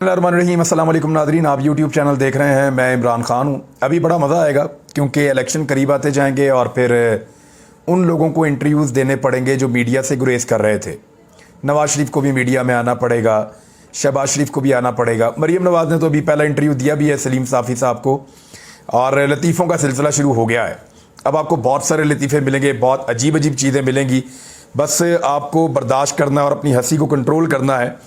रहीम अस्सलाम वालेकुम नादरीन, आप यूट्यूब चैनल देख रहे हैं। मैं इमरान खान हूँ। अभी बड़ा मज़ा आएगा क्योंकि इलेक्शन करीब आते जाएंगे और फिर उन लोगों को इंटरव्यूज़ देने पड़ेंगे जो मीडिया से गुरेज कर रहे थे। नवाज शरीफ को भी मीडिया में आना पड़ेगा, शहबाज शरीफ को भी आना पड़ेगा। मरीम नवाज़ ने तो अभी पहला इंटरव्यू दिया भी है सलीम साफ़ी साहब को, और लतीफ़ों का सिलसिला शुरू हो गया है। अब आपको बहुत सारे लतीफ़े मिलेंगे, बहुत अजीब अजीब चीज़ें मिलेंगी। बस आपको बर्दाश्त करना और अपनी हंसी को कंट्रोल करना है,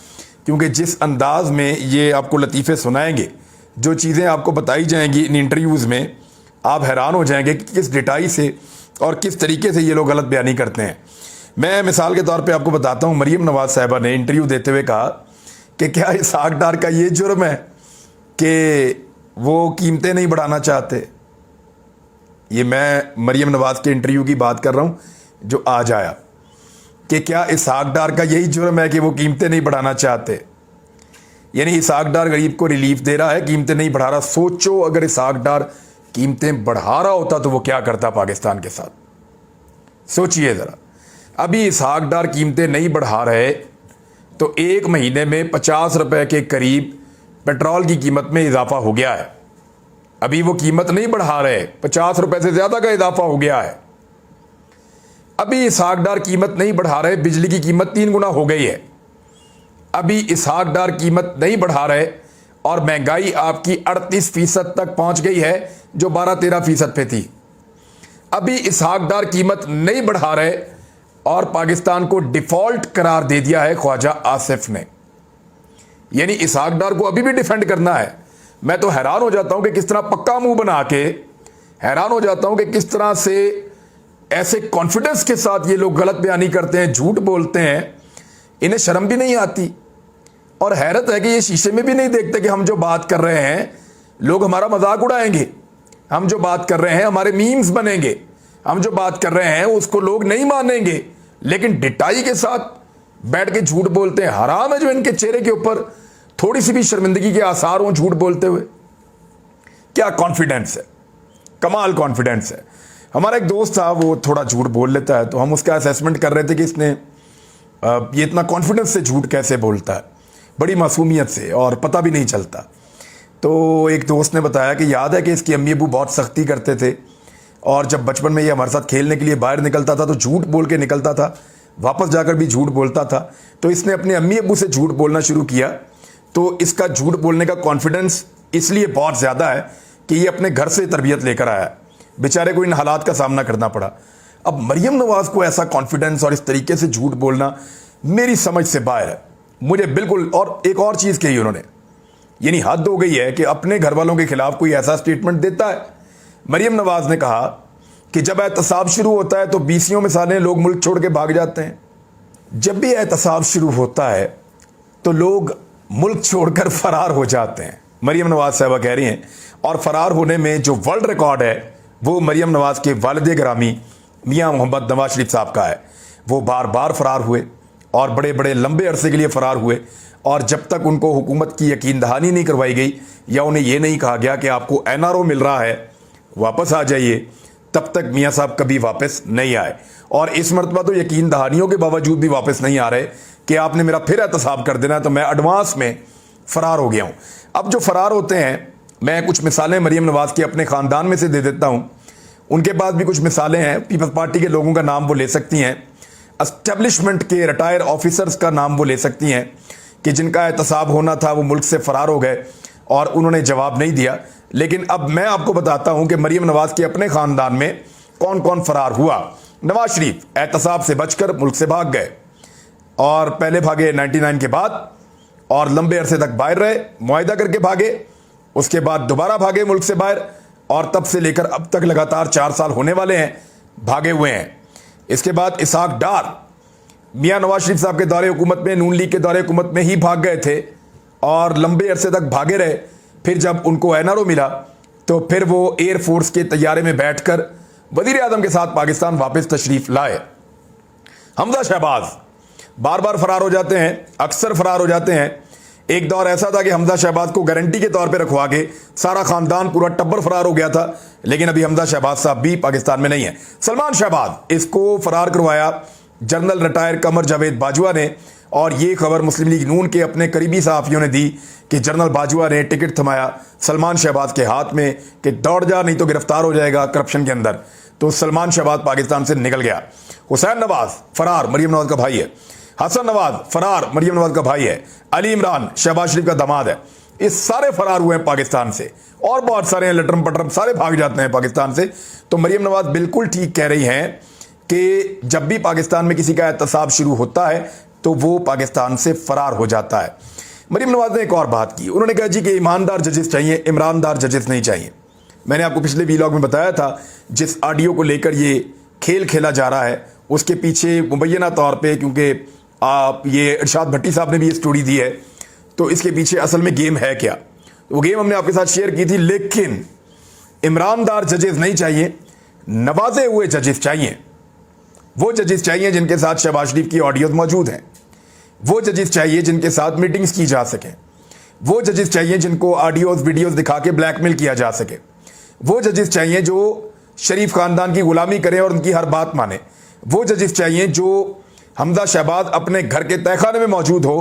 क्योंकि जिस अंदाज में ये आपको लतीफ़े सुनाएंगे, जो चीज़ें आपको बताई जाएंगी इन इंटरव्यूज़ में, आप हैरान हो जाएंगे कि किस डिटाई से और किस तरीके से ये लोग गलत बयानी करते हैं। मैं मिसाल के तौर पे आपको बताता हूँ, मरीम नवाज़ साहिबा ने इंटरव्यू देते हुए कहा कि क्या इसहाक डार का ये जुर्म है कि वो कीमतें नहीं बढ़ाना चाहते। ये मैं मरीम नवाज़ के इंटरव्यू की बात कर रहा हूँ जो आज आया, कि क्या इसहाक डार का यही जुर्म है कि वो कीमतें नहीं बढ़ाना चाहते। यानी इसहाक डार गरीब को रिलीफ दे रहा है, कीमतें नहीं बढ़ा रहा। सोचो अगर इसहाक डार कीमतें बढ़ा रहा होता तो वो क्या करता पाकिस्तान के साथ, सोचिए ज़रा। अभी इसहाक डार कीमतें नहीं बढ़ा रहे तो एक महीने में 50 रुपए के करीब पेट्रोल की कीमत में इजाफा हो गया है। अभी वो कीमत नहीं बढ़ा रहे, 50 रुपए से ज़्यादा का इजाफा हो गया है। अभी इसहाक डार कीमत नहीं बढ़ा रहे, बिजली की कीमत 3 गुना हो गई है। अभी इसहाक डार कीमत नहीं बढ़ा रहे और महंगाई आपकी 38% तक पहुंच गई है, जो 12-13% पे थी। अभी इसहाक डार कीमत नहीं बढ़ा रहे और पाकिस्तान को डिफॉल्ट करार दे दिया है ख्वाजा आसिफ ने। यानी इसहाक डार को अभी भी डिफेंड करना है। मैं तो हैरान हो जाता हूं कि किस तरह पक्का मुंह बना के, हैरान हो जाता हूं कि किस तरह से ऐसे कॉन्फिडेंस के साथ ये लोग गलत बयानी करते हैं, झूठ बोलते हैं। इन्हें शर्म भी नहीं आती। और हैरत है कि ये शीशे में भी नहीं देखते कि हम जो बात कर रहे हैं लोग हमारा मजाक उड़ाएंगे, हम जो बात कर रहे हैं हमारे मीम्स बनेंगे, हम जो बात कर रहे हैं उसको लोग नहीं मानेंगे, लेकिन डिटाई के साथ बैठ के झूठ बोलते हैं। हराम है जो इनके चेहरे के ऊपर थोड़ी सी भी शर्मिंदगी के आसार हों झूठ बोलते हुए। क्या कॉन्फिडेंस है, कमाल कॉन्फिडेंस है। हमारा एक दोस्त था, वो थोड़ा झूठ बोल लेता है, तो हम उसका असेसमेंट कर रहे थे कि इसने ये इतना कॉन्फिडेंस से झूठ कैसे बोलता है, बड़ी मासूमियत से, और पता भी नहीं चलता। तो एक दोस्त ने बताया कि याद है कि इसकी अम्मी अबू बहुत सख्ती करते थे, और जब बचपन में ये हमारे साथ खेलने के लिए बाहर निकलता था तो झूठ बोल के निकलता था, वापस जाकर भी झूठ बोलता था। तो इसने अपने अम्मी अबू से झूठ बोलना शुरू किया, तो इसका झूठ बोलने का कॉन्फिडेंस इसलिए बहुत ज़्यादा है कि ये अपने घर से तरबियत लेकर आया है। बेचारे को इन हालात का सामना करना पड़ा। अब मरीम नवाज़ को ऐसा कॉन्फिडेंस और इस तरीके से झूठ बोलना मेरी समझ से बाहर है, मुझे बिल्कुल। और एक और चीज़ कही उन्होंने, यानी हद हो गई है कि अपने घर वालों के खिलाफ कोई ऐसा स्टेटमेंट देता है। मरीम नवाज़ ने कहा कि जब एहतसाब शुरू होता है तो 20 में साले लोग मुल्क छोड़ के भाग जाते हैं। जब भी एहतसाब शुरू होता है तो लोग मुल्क छोड़कर फरार हो जाते हैं, मरीम नवाज़ साहबा कह रही हैं। और फरार होने में जो वर्ल्ड रिकॉर्ड है वो मरीम नवाज़ के वालिद गिरामी मियाँ मोहम्मद नवाज शरीफ साहब का है। वो बार बार फरार हुए और बड़े बड़े लंबे अरसे के लिए फरार हुए, और जब तक उनको हुकूमत की यकीन दहानी नहीं करवाई गई या उन्हें यह नहीं कहा गया कि आपको NRO मिल रहा है, वापस आ जाइए, तब तक मियाँ साहब कभी वापस नहीं आए। और इस मरतबा तो यकीन दहानियों के बावजूद भी वापस नहीं आ रहे कि आपने मेरा फिर एहतसाब कर देना है, तो मैं एडवांस में फ़रार हो गया हूँ। अब जो फ़रार होते हैं, मैं कुछ मिसालें मरीम नवाज़ के अपने ख़ानदान में से दे देता हूँ, उनके पास भी कुछ मिसालें हैं। पीपल्स पार्टी के लोगों का नाम वो ले सकती हैं, एस्टेब्लिशमेंट के रिटायर ऑफिसर्स का नाम वो ले सकती हैं कि जिनका एहतसाब होना था वो मुल्क से फ़रार हो गए और उन्होंने जवाब नहीं दिया। लेकिन अब मैं आपको बताता हूँ कि मरीम नवाज़ के अपने ख़ानदान में कौन कौन फ़रार हुआ। नवाज शरीफ एहतसाब से बचकर मुल्क से भाग गए, और पहले भागे 99 के बाद, और लंबे अरसे तक बाहर रहे, मुआहिदा करके भागे, उसके बाद दोबारा भागे मुल्क से बाहर, और तब से लेकर अब तक लगातार 4 साल होने वाले हैं भागे हुए हैं। इसके बाद इसहाक डार मियाँ नवाज शरीफ साहब के दौरे हुकूमत में, नून लीग के दौरे हुकूमत में ही भाग गए थे और लंबे अरसे तक भागे रहे। फिर जब उनको NRO मिला तो फिर वो एयरफोर्स के तैयारे में बैठकर वज़ीर आज़म के साथ पाकिस्तान वापस तशरीफ़ लाए। हमजा शहबाज बार बार फरार हो जाते हैं, अक्सर फरार हो जाते हैं। एक दौर ऐसा था कि हमजा शहबाज को गारंटी के तौर पे रखवा के सारा खानदान, पूरा टब्बर फरार हो गया था, लेकिन अभी हमजा शहबाज साहब भी पाकिस्तान में नहीं है। सलमान शहबाज, इसको फरार करवाया जनरल रिटायर कमर जावेद बाजवा ने, اور یہ خبر مسلم لیگ نون کے اپنے قریبی صحافیوں نے دی کہ جنرل باجوہ نے ٹکٹ تھمایا سلمان شہباز کے ہاتھ میں کہ دوڑ جا نہیں تو گرفتار ہو جائے گا کرپشن کے اندر، تو سلمان شہباز پاکستان سے نکل گیا۔ حسین نواز فرار، مریم نواز کا بھائی ہے۔ حسن نواز فرار، مریم نواز کا بھائی ہے۔ علی عمران شہباز شریف کا داماد ہے۔ یہ سارے فرار ہوئے ہیں پاکستان سے، اور بہت سارے ہیں لٹرم پٹرم، سارے بھاگ جاتے ہیں پاکستان سے۔ تو مریم نواز بالکل ٹھیک کہہ رہی ہیں کہ جب بھی پاکستان میں کسی کا احتساب شروع ہوتا ہے تو وہ پاکستان سے فرار ہو جاتا ہے۔ مریم نواز نے ایک اور بات کی، انہوں نے کہا جی کہ ایماندار ججز چاہیے، عمراندار ججز نہیں چاہیے۔ میں نے آپ کو پچھلے ویلاگ میں بتایا تھا جس آڈیو کو لے کر یہ کھیل کھیلا جا رہا ہے اس کے پیچھے مبینہ طور پہ، کیونکہ یہ ارشاد بھٹی صاحب نے بھی یہ سٹوری دی ہے، تو اس کے پیچھے اصل میں گیم ہے کیا، وہ گیم ہم نے آپ کے ساتھ شیئر کی تھی۔ لیکن عمراندار ججز نہیں چاہیے، نوازے ہوئے ججز چاہیے۔ وہ ججز چاہیے جن کے ساتھ شہباز شریف کی آڈیوز موجود ہیں، وہ ججز چاہیے جن کے ساتھ میٹنگز کی جا سکیں، وہ ججز چاہیے جن کو آڈیوز ویڈیوز دکھا کے بلیک میل کیا جا سکے، وہ ججز چاہیے جو شریف خاندان کی غلامی کریں اور ان کی ہر بات مانیں، وہ ججز چاہیے جو حمزہ شہباز اپنے گھر کے تہہ خانے میں موجود ہو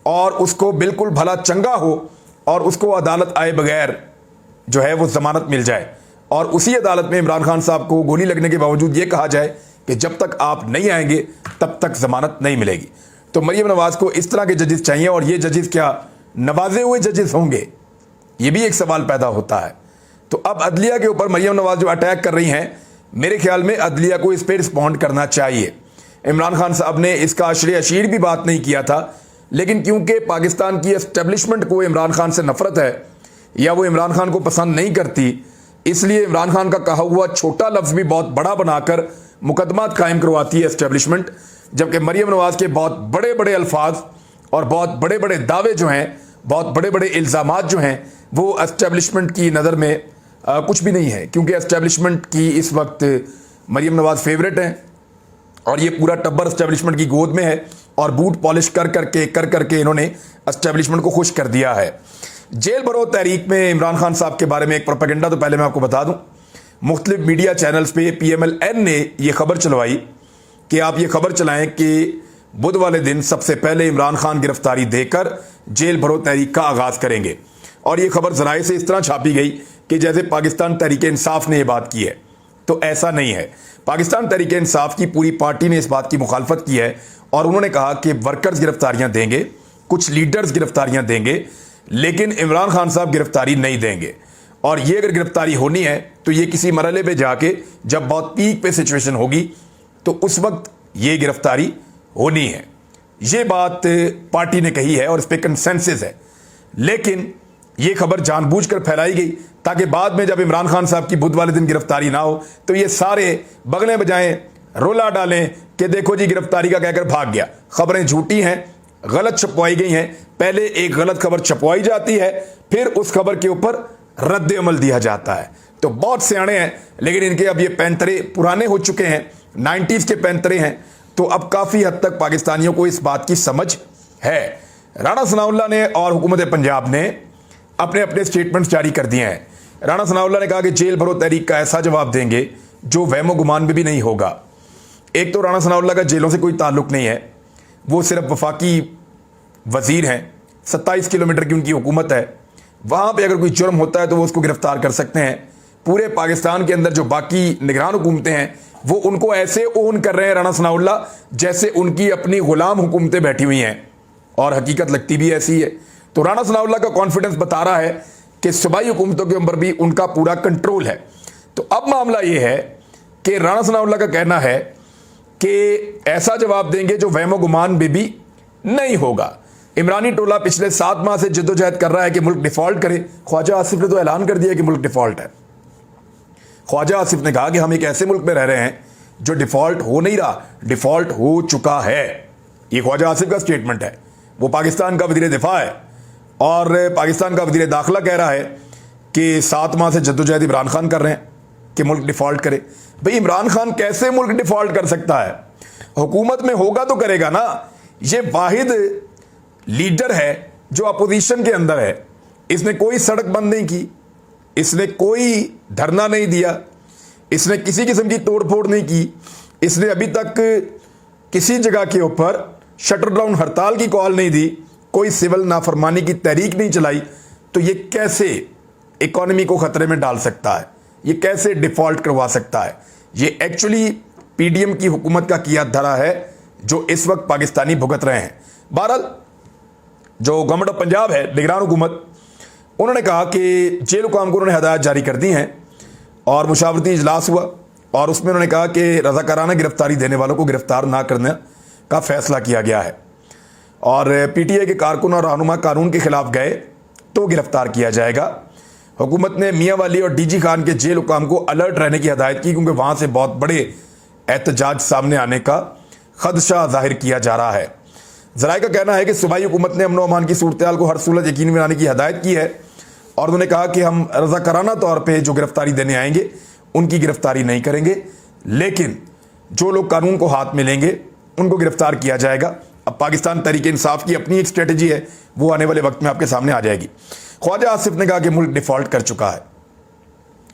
اور اس کو بالکل بھلا چنگا ہو اور اس کو عدالت آئے بغیر جو ہے وہ ضمانت مل جائے، اور اسی عدالت میں عمران خان صاحب کو گولی لگنے کے باوجود یہ کہا جائے کہ جب تک آپ نہیں آئیں گے تب تک ضمانت نہیں ملے گی۔ تو مریم نواز کو اس طرح کے ججز چاہیے، اور یہ ججز کیا نوازے ہوئے ججز ہوں گے؟ یہ بھی ایک سوال پیدا ہوتا ہے۔ تو اب عدلیہ کے اوپر مریم نواز جو اٹیک کر رہی ہیں، میرے خیال میں عدلیہ کو اس پہ رسپونڈ کرنا چاہیے۔ عمران خان صاحب نے اس کا اشر اشیر بھی بات نہیں کیا تھا، لیکن کیونکہ پاکستان کی اسٹیبلشمنٹ کو عمران خان سے نفرت ہے یا وہ عمران خان کو پسند نہیں کرتی، اس لیے عمران خان کا کہا ہوا چھوٹا لفظ بھی بہت بڑا بنا کر مقدمات قائم کرواتی ہے اسٹیبلشمنٹ، جبکہ مریم نواز کے بہت بڑے بڑے الفاظ اور بہت بڑے بڑے دعوے جو ہیں، بہت بڑے بڑے الزامات جو ہیں، وہ اسٹیبلشمنٹ کی نظر میں کچھ بھی نہیں ہے، کیونکہ اسٹیبلشمنٹ کی اس وقت مریم نواز فیورٹ ہیں اور یہ پورا ٹبر اسٹیبلشمنٹ کی گود میں ہے، اور بوٹ پالش کر کر کے انہوں نے اسٹیبلشمنٹ کو خوش کر دیا ہے۔ جیل بھرو تحریک میں عمران خان صاحب کے بارے میں ایک پروپیگنڈا تو پہلے میں آپ کو بتا دوں، مختلف میڈیا چینلز پہ PMLN نے یہ خبر چلوائی کہ آپ یہ خبر چلائیں کہ بدھ والے دن سب سے پہلے عمران خان گرفتاری دے کر جیل بھرو تحریک کا آغاز کریں گے، اور یہ خبر ذرائع سے اس طرح چھاپی گئی کہ جیسے پاکستان تحریک انصاف نے یہ بات کی ہے، تو ایسا نہیں ہے۔ پاکستان تحریک انصاف کی پوری پارٹی نے اس بات کی مخالفت کی ہے، اور انہوں نے کہا کہ ورکرز گرفتاریاں دیں گے، کچھ لیڈرز گرفتاریاں دیں گے، لیکن عمران خان صاحب گرفتاری نہیں دیں گے، اور یہ اگر گرفتاری ہونی ہے تو یہ کسی مرحلے پہ جا کے جب بہت پیک پہ سچویشن ہوگی تو اس وقت یہ گرفتاری ہونی ہے۔ یہ بات پارٹی نے کہی ہے اور اس پہ کنسنسس ہے، لیکن یہ خبر جان بوجھ کر پھیلائی گئی تاکہ بعد میں جب عمران خان صاحب کی بدھ والے دن گرفتاری نہ ہو تو یہ سارے بغلیں بجائیں، رولا ڈالیں کہ دیکھو جی گرفتاری کا کہہ کر بھاگ گیا۔ خبریں جھوٹی ہیں، غلط چھپوائی گئی ہیں، پہلے ایک غلط خبر چھپوائی جاتی ہے، پھر اس خبر کے اوپر رد عمل دیا جاتا ہے۔ تو بہت سیانے ہیں، لیکن ان کے اب یہ پینترے پرانے ہو چکے ہیں، 90s کے پینترے ہیں، تو اب کافی حد تک پاکستانیوں کو اس بات کی سمجھ ہے۔ رانا ثناء اللہ نے اور حکومت پنجاب نے اپنے اپنے سٹیٹمنٹس جاری کر دیے ہیں۔ رانا ثناء اللہ نے کہا کہ جیل بھرو تحریک کا ایسا جواب دیں گے جو وہم و گمان میں بھی نہیں ہوگا۔ ایک تو رانا ثناء اللہ کا جیلوں سے کوئی تعلق نہیں ہے، وہ صرف وفاقی وزیر ہیں، 27 کلومیٹر کی ان کی حکومت ہے، وہاں پہ اگر کوئی جرم ہوتا ہے تو وہ اس کو گرفتار کر سکتے ہیں۔ پورے پاکستان کے اندر جو باقی نگران حکومتیں ہیں وہ ان کو ایسے اون کر رہے ہیں رانا ثناء اللہ جیسے ان کی اپنی غلام حکومتیں بیٹھی ہوئی ہیں، اور حقیقت لگتی بھی ایسی ہے۔ تو رانا ثناء اللہ کا کانفیڈنس بتا رہا ہے کہ صوبائی حکومتوں کے اوپر بھی ان کا پورا کنٹرول ہے۔ تو اب معاملہ یہ ہے کہ رانا ثناء اللہ کا کہنا ہے کہ ایسا جواب دیں گے جو وہم و گمان میں بھی نہیں ہوگا۔ عمرانی ٹولہ پچھلے 7 ماہ سے جدوجہد کر رہا ہے کہ ملک ڈیفالٹ کرے۔ خواجہ آصف نے تو اعلان کر دیا کہ ملک ڈیفالٹ ہے۔ خواجہ آصف نے کہا کہ ہم ایک ایسے ملک میں رہ رہے ہیں جو ڈیفالٹ ہو نہیں رہا، ڈیفالٹ ہو چکا ہے۔ یہ خواجہ آصف کا سٹیٹمنٹ ہے، وہ پاکستان کا وزیر دفاع ہے، اور پاکستان کا وزیر داخلہ کہہ رہا ہے کہ 7 ماہ سے جدوجہد عمران خان کر رہے ہیں کہ ملک ڈیفالٹ کرے۔ بھئی عمران خان کیسے ملک ڈیفالٹ کر سکتا ہے؟ حکومت میں ہوگا تو کرے گا نا۔ یہ واحد لیڈر ہے جو اپوزیشن کے اندر ہے، اس نے کوئی سڑک بند نہیں کی، اس نے کوئی دھرنا نہیں دیا، اس نے کسی قسم کی توڑ پھوڑ نہیں کی، اس نے ابھی تک کسی جگہ کے اوپر शटर डाउन हड़ताल की कॉल नहीं दी, कोई सिविल नाफरमानी की तहरीक नहीं चलाई, तो ये कैसे इकोनॉमी को खतरे में डाल सकता है, ये कैसे डिफॉल्ट करवा सकता है? ये एक्चुअली पीडीएम की हुकूमत का किया धरा है जो इस वक्त पाकिस्तानी भुगत रहे हैं। बहरहाल जो गवर्नमेंट ऑफ पंजाब है, निगरान हुकूमत, उन्होंने कहा कि जेल हुकाम को उन्होंने हदायत जारी कर दी हैं और मुशावरती इजलास हुआ और उसमें उन्होंने कहा कि रज़ाकाराना गिरफ्तारी देने वालों को गिरफ्तार ना करने का फैसला किया गया है और पीटीआई के कारकुन और रहनुमा कानून के खिलाफ गए तो गिरफ्तार किया जाएगा। हुकूमत ने मियाँ वाली और डीजी खान के जेल हुकाम को अलर्ट रहने की हदायत की क्योंकि वहाँ से बहुत बड़े एहतजाज सामने आने का खदशा जाहिर किया जा रहा है। ज़राए का कहना है कि सूबाई हुकूमत ने अमन व अमान की सूरत हाल को हर सूरत यकीनी बनाने की हदायत की है और उन्होंने कहा कि हम रज़ाकाराना तौर पे जो गिरफ्तारी देने आएंगे उनकी गिरफ्तारी नहीं करेंगे, लेकिन जो लोग कानून को हाथ में लेंगे उनको गिरफ्तार किया जाएगा। अब पाकिस्तान तहरीक इंसाफ की अपनी एक स्ट्रेटजी है, वो आने वाले वक्त में आपके सामने आ जाएगी। ख्वाजा आसिफ ने कहा कि मुल्क डिफॉल्ट कर चुका है।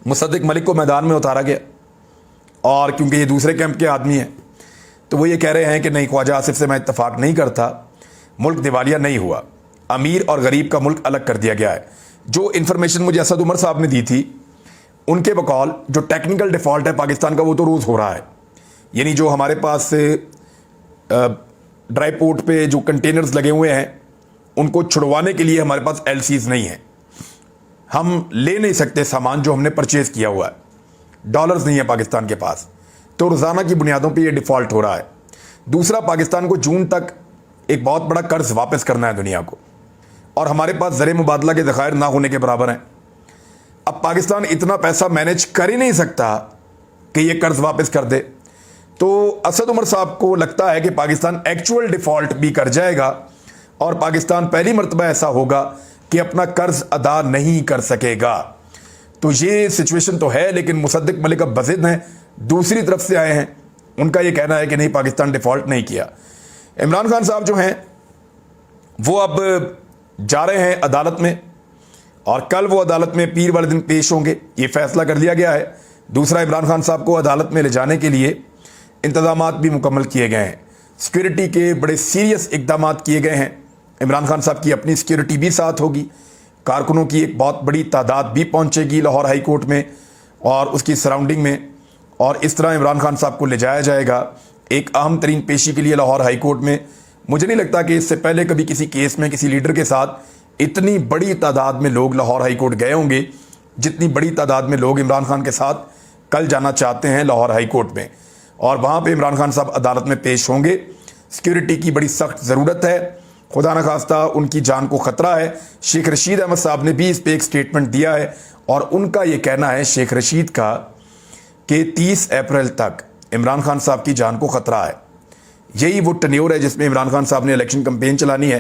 मुसद्दिक मलिक को मैदान में उतारा गया और क्योंकि ये दूसरे कैंप के आदमी हैं तो वो ये कह रहे हैं कि नहीं, ख्वाजा आसिफ से मैं इत्तफाक नहीं करता, मुल्क दिवालिया नहीं हुआ, अमीर और गरीब का मुल्क अलग कर दिया गया है। जो इन्फॉर्मेशन मुझे असद उमर साहब ने दी थी, उनके बकौल जो टेक्निकल डिफ़ॉल्ट है पाकिस्तान का वो तो रोज़ हो रहा है। यानी जो हमारे पास ड्राई पोर्ट पे जो कंटेनर्स लगे हुए हैं उनको छुड़वाने के लिए हमारे पास एलसीज नहीं है, हम ले नहीं सकते सामान जो हमने परचेज़ किया हुआ है, डॉलर्स नहीं है पाकिस्तान के पास, तो रोज़ाना की बुनियादों पे ये डिफ़ॉल्ट हो रहा है। दूसरा, पाकिस्तान को जून तक एक बहुत बड़ा कर्ज वापस करना है दुनिया को और हमारे पास ज़र मुबादला के ज़खायर ना होने के बराबर हैं। अब पाकिस्तान इतना पैसा मैनेज कर ही नहीं सकता कि ये कर्ज वापस कर दे, तो असद उमर साहब को लगता है कि पाकिस्तान एक्चुअल डिफ़ॉल्ट भी कर जाएगा और पाकिस्तान पहली मरतबा ऐसा होगा कि अपना कर्ज अदा नहीं कर सकेगा। तो ये सिचुएशन तो है, लेकिन मुसद्दिक मलिक अब बज़िद हैं, दूसरी तरफ से आए हैं, उनका ये कहना है कि नहीं, पाकिस्तान डिफ़ॉल्ट नहीं किया। इमरान खान साहब जो हैं वो अब जा रहे हैं अदालत में और कल वो अदालत में पीर वाले दिन पेश होंगे, ये फैसला कर लिया गया है। दूसरा, इमरान खान साहब को अदालत में ले जाने के लिए इंतजामात भी मुकम्मल किए गए हैं, सिक्योरिटी के बड़े सीरियस इकदामात किए गए हैं। इमरान खान साहब की अपनी सिक्योरिटी भी साथ होगी, कारकुनों की एक बहुत बड़ी तादाद भी पहुंचेगी लाहौर हाई कोर्ट में और उसकी सराउंडिंग में, और इस तरह इमरान खान साहब को ले जाया जाएगा एक अहम तरीन पेशी के लिए लाहौर हाई कोर्ट में। मुझे नहीं लगता कि इससे पहले कभी किसी केस में किसी लीडर के साथ इतनी बड़ी तादाद में लोग लाहौर हाई कोर्ट गए होंगे जितनी बड़ी तादाद में लोग इमरान खान के साथ कल जाना चाहते हैं लाहौर हाई कोर्ट में, और वहाँ पे इमरान खान साहब अदालत में पेश होंगे। सिक्योरिटी की बड़ी सख्त ज़रूरत है, खुदा न खास्ता उनकी जान को ख़तरा है। शेख रशीद अहमद साहब ने भी इस पर एक स्टेटमेंट दिया है और उनका ये कहना है, शेख रशीद का, कि 30 अप्रैल तक इमरान खान साहब की जान को ख़तरा है। यही वो टन्योर है जिसमें इमरान खान साहब ने इलेक्शन कैंपेन चलानी है।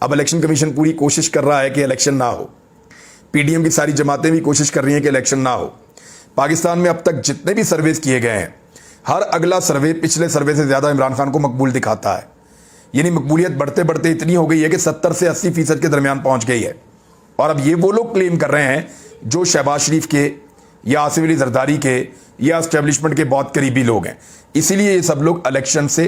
अब इलेक्शन कमीशन पूरी कोशिश कर रहा है कि इलेक्शन ना हो, पीडीएम की सारी जमातें भी कोशिश कर रही हैं कि इलेक्शन ना हो। पाकिस्तान में अब तक जितने भी सर्वेस किए गए हैं, हर अगला सर्वे पिछले सर्वे से ज़्यादा इमरान खान को मकबूल दिखाता है। यानी मकबूलियत बढ़ते बढ़ते इतनी हो गई है कि 70 से 80% के दरमियान पहुँच गई है। और अब ये वो लोग क्लेम कर रहे हैं जो शहबाज शरीफ के या आसिफ अली जरदारी के या एस्टेब्लिशमेंट के बहुत करीबी लोग हैं, इसीलिए ये सब लोग इलेक्शन से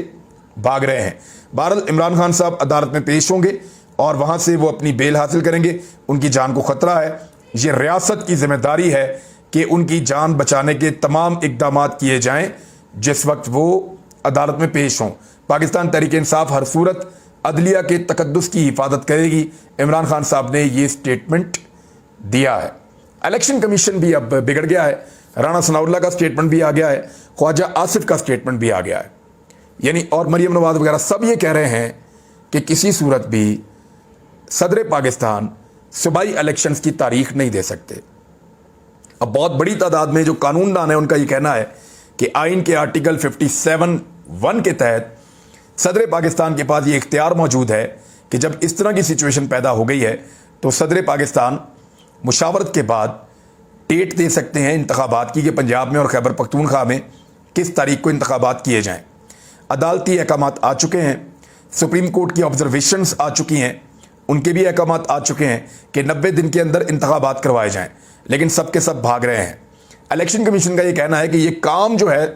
भाग रहे हैं। बहरहाल इमरान खान साहब अदालत में पेश होंगे और वहाँ से वो अपनी बेल हासिल करेंगे। उनकी जान को ख़तरा है, ये रियासत की जिम्मेदारी है कि उनकी जान बचाने के तमाम इक़दामात किए जाएँ जिस वक्त वो अदालत में पेश हों। पाकिस्तान तहरीक इंसाफ हर सूरत अदलिया के तकद्दुस की हिफाजत करेगी। इमरान खान साहब ने ये स्टेटमेंट दिया है। इलेक्शन कमीशन भी अब बिगड़ गया है, राना सनाउल्लाह का स्टेटमेंट भी आ गया है, ख्वाजा आसिफ का स्टेटमेंट भी आ गया है, यानी और मरियम नवाज वगैरह सब ये कह रहे हैं कि किसी सूरत भी सदर पाकिस्तान सूबाई इलेक्शंस की तारीख नहीं दे सकते। अब बहुत बड़ी तादाद में जो कानूनदान है उनका ये कहना है कि आइन के आर्टिकल 57(1) के तहत सदर पाकिस्तान के पास ये इख्तियार मौजूद है कि जब इस तरह की सिचुएशन पैदा हो गई है तो सदर पाकिस्तान मुशावरत के बाद डेट दे सकते हैं इंतखाबात की कि पंजाब में और खैबर पख्तूनख्वा में किस तारीख को इंतखाबात किए जाएँ। अदालती अहकामात आ चुके हैं, सुप्रीम कोर्ट की ऑब्जर्वेशंस आ चुकी हैं, उनके भी अहकामात आ चुके हैं कि 90 दिन के अंदर इंतखाबात करवाए जाएँ, लेकिन सब के सब भाग रहे हैं। इलेक्शन कमीशन का ये कहना है कि ये काम जो है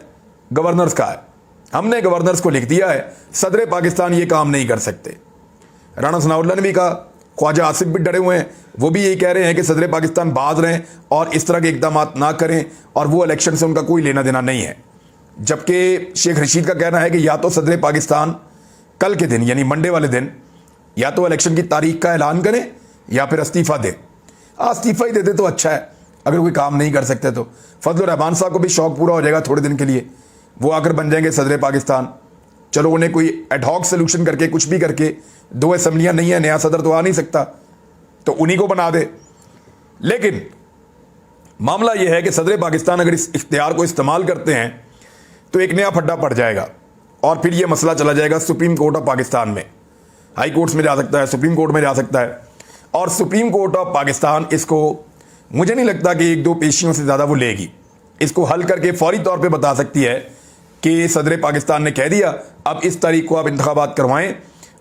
गवर्नर्स का है, ہم نے گورنرز کو لکھ دیا ہے, صدر پاکستان یہ کام نہیں کر سکتے. رانا ثناء اللہ نے بھی کہا, خواجہ آصف بھی ڈرے ہوئے ہیں, وہ بھی یہی کہہ رہے ہیں کہ صدر پاکستان باز رہیں اور اس طرح کے اقدامات نہ کریں, اور وہ الیکشن سے ان کا کوئی لینا دینا نہیں ہے. جبکہ شیخ رشید کا کہنا ہے کہ یا تو صدر پاکستان کل کے دن یعنی منڈے والے دن یا تو الیکشن کی تاریخ کا اعلان کریں یا پھر استعفیٰ دیں. استعفیٰ ہی دیتے تو اچھا ہے, اگر کوئی کام نہیں کر سکتے تو. فضل الرحمان صاحب کو بھی شوق پورا ہو جائے گا تھوڑے دن کے لیے, وہ آ کر بن جائیں گے صدر پاکستان. چلو انہیں کوئی ایڈ ہاک سلوشن کر کے کچھ بھی کر کے, 2 اسمبلیاں نہیں ہیں, نیا صدر تو آ نہیں سکتا, تو انہی کو بنا دے. لیکن معاملہ یہ ہے کہ صدر پاکستان اگر اس اختیار کو استعمال کرتے ہیں تو ایک نیا پھڈا پڑ جائے گا, اور پھر یہ مسئلہ چلا جائے گا سپریم کورٹ آف پاکستان میں. ہائی کورٹس میں جا سکتا ہے, سپریم کورٹ میں جا سکتا ہے, اور سپریم کورٹ آف پاکستان اس کو مجھے نہیں لگتا کہ 1-2 پیشیوں سے زیادہ وہ لے گی. اس کو حل کر کے فوری طور پہ بتا سکتی ہے کہ صدر پاکستان نے کہہ دیا اب اس تاریخ کو آپ انتخابات کروائیں,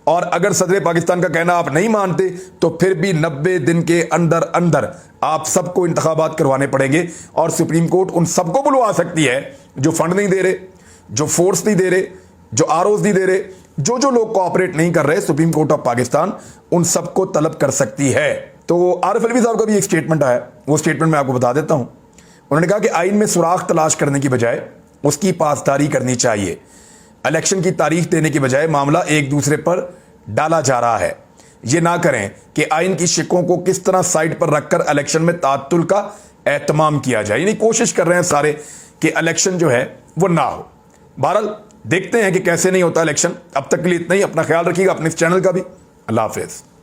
اور اگر صدر پاکستان کا کہنا آپ نہیں مانتے تو پھر بھی 90 دن کے اندر اندر آپ سب کو انتخابات کروانے پڑیں گے. اور سپریم کورٹ ان سب کو بلوا سکتی ہے جو فنڈ نہیں دے رہے, جو فورس نہیں دے رہے, جو ROs نہیں دے رہے, جو لوگ کوآپریٹ نہیں کر رہے. سپریم کورٹ آف پاکستان ان سب کو طلب کر سکتی ہے. تو عارف علوی صاحب کا بھی ایک سٹیٹمنٹ آیا, وہ سٹیٹمنٹ میں آپ کو بتا دیتا ہوں. انہوں نے کہا کہ آئین میں سوراخ تلاش کرنے کی بجائے اس کی پاسداری کرنی چاہیے. الیکشن کی تاریخ دینے کی بجائے معاملہ ایک دوسرے پر ڈالا جا رہا ہے. یہ نہ کریں کہ آئین کی شقوں کو کس طرح سائڈ پر رکھ کر الیکشن میں تعطل کا اہتمام کیا جائے. یعنی کوشش کر رہے ہیں سارے کہ الیکشن جو ہے وہ نہ ہو. بہرحال دیکھتے ہیں کہ کیسے نہیں ہوتا الیکشن. اب تک کے لیے اتنا ہی. اپنا خیال رکھیے گا, اپنے اس چینل کا بھی. اللہ حافظ.